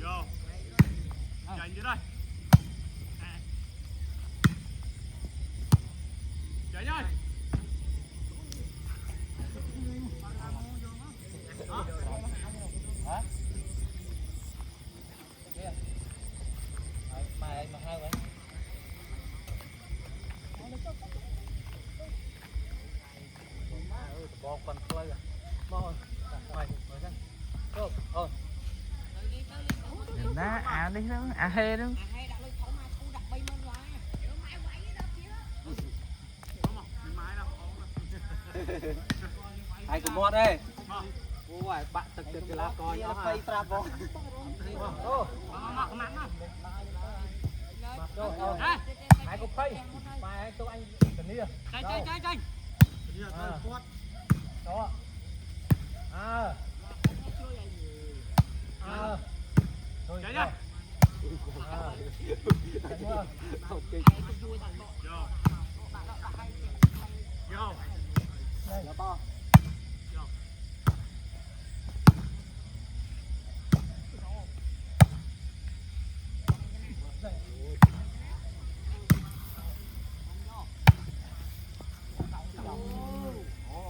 Vô. Chạy như đây. Chạy ơi. Hả? Mày mà hai vậy. Bò con play à. Bò. Mày mày xem. Ôi. Đá à đi đó, à hê đó. Ai cũng mót đây. Ôi, bạn thực được cái lá coi nó phay fra bò. Ô. Ai cũng phay. Mai tôi anh cần đi à. Chạy. Đó. À. À. Thôi. Chạy ra. Ok. Vô. Vô. Đây là to. Vô.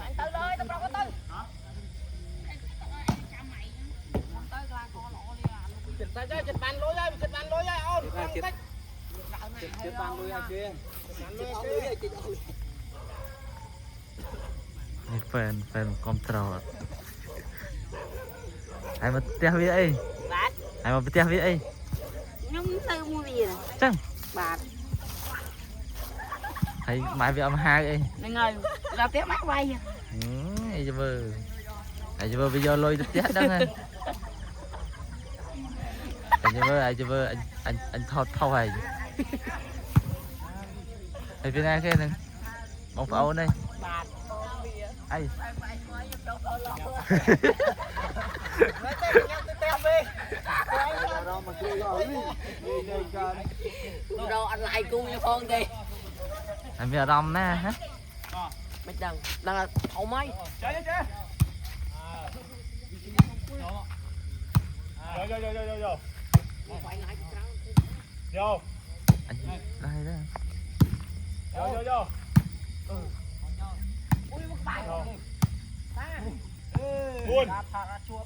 Anh Tư ơi, tao có Tư. Hả? Chịch bàn lối ơi, ôn. Chết ban đuôi ai kia. Này fan control. Ai mà tia với ấy.បាទ Ai mà tia với ấy. ខ្ញុំទៅមួយវា Chăng. បាទ Hay mai với ông hai ấy. ហ្នឹងហើយដល់ទៀតមកវាយ Ai cho bơ. Ai cho bơ bây giờ lôi tiếp đắng anh. Ai cho bơ anh thọt thâu hay. Hay bên ai kia nè. Bóng pháo đây. បាទ Ai. เรามาคุยกันนี่กัน đâu anh lại cu như con đi Anh bây giờ đâm nè hả? mấy đằng đang là thầu máy Chạy. Vô. Vô. Anh đây đó. Vô. ui mất tay Buồn. thà ra chua